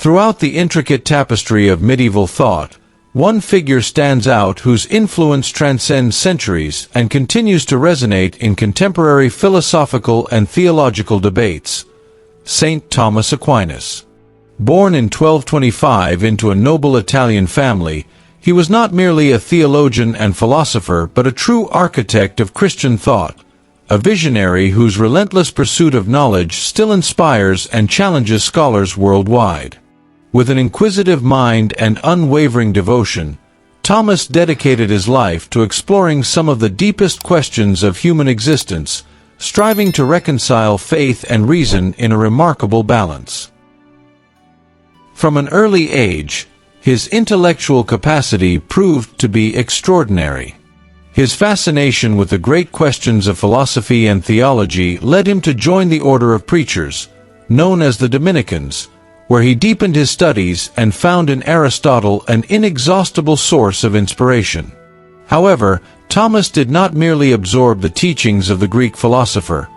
Throughout the intricate tapestry of medieval thought, one figure stands out whose influence transcends centuries and continues to resonate in contemporary philosophical and theological debates: Saint Thomas Aquinas. Born in 1225 into a noble Italian family, he was not merely a theologian and philosopher but a true architect of Christian thought, a visionary whose relentless pursuit of knowledge still inspires and challenges scholars worldwide. With an inquisitive mind and unwavering devotion, Thomas dedicated his life to exploring some of the deepest questions of human existence, striving to reconcile faith and reason in a remarkable balance. From an early age, his intellectual capacity proved to be extraordinary. His fascination with the great questions of philosophy and theology led him to join the order of preachers, known as the Dominicans, where he deepened his studies and found in Aristotle an inexhaustible source of inspiration. However, Thomas did not merely absorb the teachings of the Greek philosopher.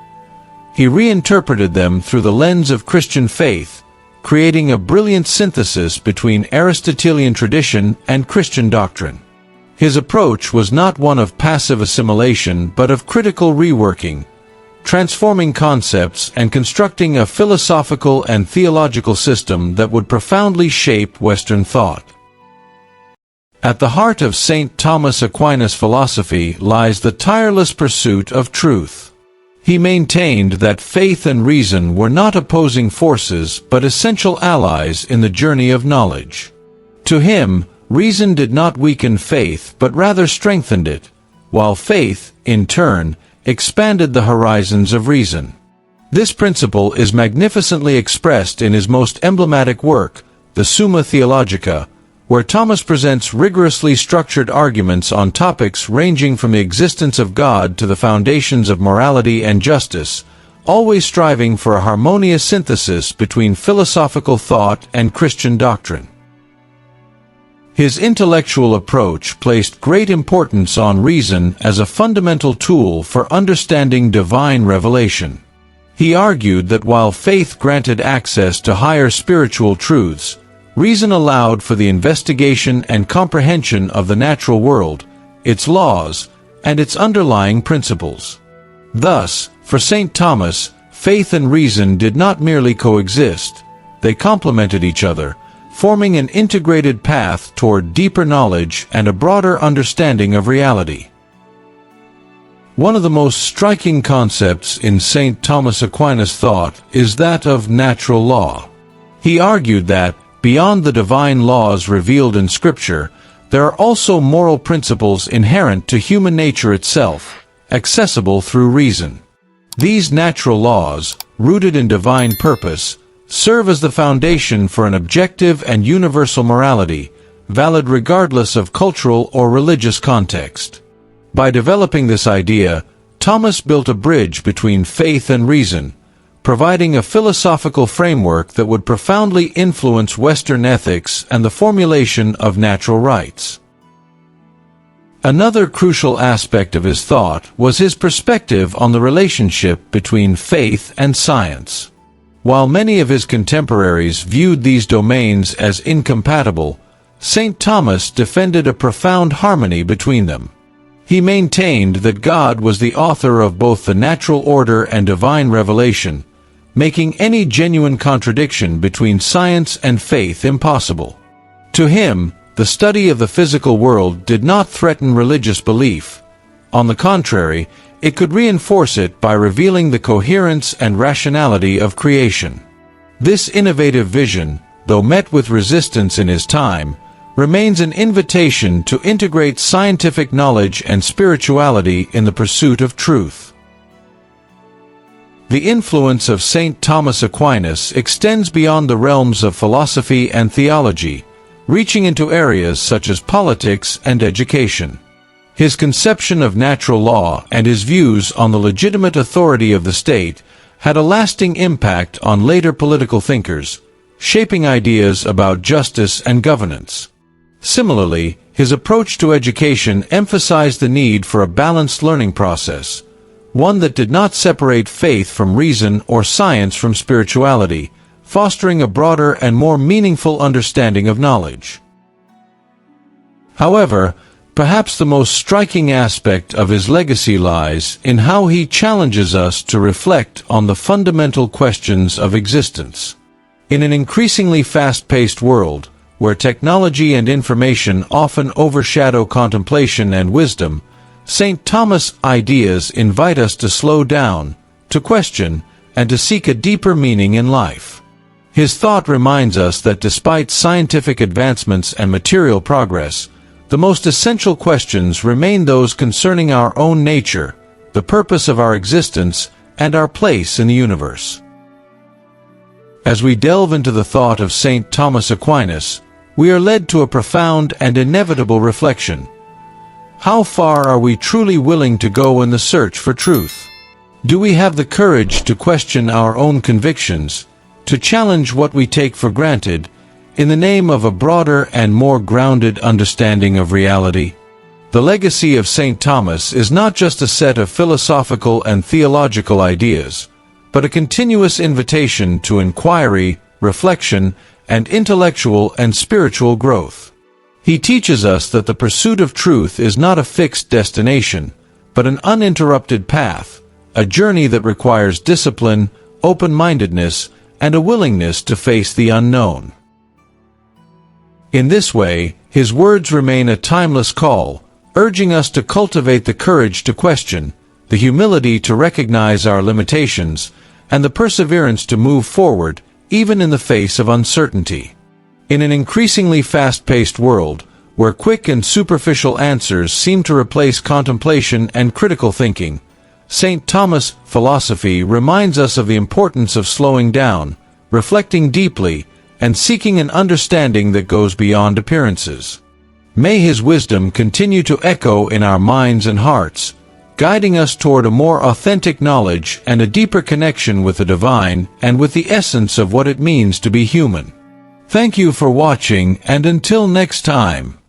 He reinterpreted them through the lens of Christian faith, creating a brilliant synthesis between Aristotelian tradition and Christian doctrine. His approach was not one of passive assimilation but of critical reworking, transforming concepts and constructing a philosophical and theological system that would profoundly shape Western thought. At the heart of Saint Thomas Aquinas' philosophy lies the tireless pursuit of truth. He maintained that faith and reason were not opposing forces but essential allies in the journey of knowledge. To him, reason did not weaken faith but rather strengthened it, while faith, in turn, expanded the horizons of reason. This principle is magnificently expressed in his most emblematic work, the Summa Theologica, where Thomas presents rigorously structured arguments on topics ranging from the existence of God to the foundations of morality and justice, always striving for a harmonious synthesis between philosophical thought and Christian doctrine. His intellectual approach placed great importance on reason as a fundamental tool for understanding divine revelation. He argued that while faith granted access to higher spiritual truths, reason allowed for the investigation and comprehension of the natural world, its laws, and its underlying principles. Thus, for St. Thomas, faith and reason did not merely coexist, they complemented each other, forming an integrated path toward deeper knowledge and a broader understanding of reality. One of the most striking concepts in St. Thomas Aquinas' thought is that of natural law. He argued that, beyond the divine laws revealed in Scripture, there are also moral principles inherent to human nature itself, accessible through reason. These natural laws, rooted in divine purpose, serve as the foundation for an objective and universal morality, valid regardless of cultural or religious context. By developing this idea, Thomas built a bridge between faith and reason, providing a philosophical framework that would profoundly influence Western ethics and the formulation of natural rights. Another crucial aspect of his thought was his perspective on the relationship between faith and science. While many of his contemporaries viewed these domains as incompatible, St. Thomas defended a profound harmony between them. He maintained that God was the author of both the natural order and divine revelation, making any genuine contradiction between science and faith impossible. To him, the study of the physical world did not threaten religious belief. On the contrary, it could reinforce it by revealing the coherence and rationality of creation. This innovative vision, though met with resistance in his time, remains an invitation to integrate scientific knowledge and spirituality in the pursuit of truth. The influence of Saint Thomas Aquinas extends beyond the realms of philosophy and theology, reaching into areas such as politics and education. His conception of natural law and his views on the legitimate authority of the state had a lasting impact on later political thinkers, shaping ideas about justice and governance. Similarly, his approach to education emphasized the need for a balanced learning process, one that did not separate faith from reason or science from spirituality, fostering a broader and more meaningful understanding of knowledge. However, perhaps the most striking aspect of his legacy lies in how he challenges us to reflect on the fundamental questions of existence. In an increasingly fast-paced world, where technology and information often overshadow contemplation and wisdom, Saint Thomas' ideas invite us to slow down, to question, and to seek a deeper meaning in life. His thought reminds us that despite scientific advancements and material progress, the most essential questions remain those concerning our own nature, the purpose of our existence, and our place in the universe. As we delve into the thought of Saint Thomas Aquinas, we are led to a profound and inevitable reflection. How far are we truly willing to go in the search for truth? Do we have the courage to question our own convictions, to challenge what we take for granted, in the name of a broader and more grounded understanding of reality? The legacy of Saint Thomas is not just a set of philosophical and theological ideas, but a continuous invitation to inquiry, reflection, and intellectual and spiritual growth. He teaches us that the pursuit of truth is not a fixed destination, but an uninterrupted path, a journey that requires discipline, open-mindedness, and a willingness to face the unknown. In this way, his words remain a timeless call, urging us to cultivate the courage to question, the humility to recognize our limitations, and the perseverance to move forward, even in the face of uncertainty. In an increasingly fast-paced world, where quick and superficial answers seem to replace contemplation and critical thinking, Saint Thomas' philosophy reminds us of the importance of slowing down, reflecting deeply, and seeking an understanding that goes beyond appearances. May his wisdom continue to echo in our minds and hearts, guiding us toward a more authentic knowledge and a deeper connection with the divine and with the essence of what it means to be human. Thank you for watching, and until next time.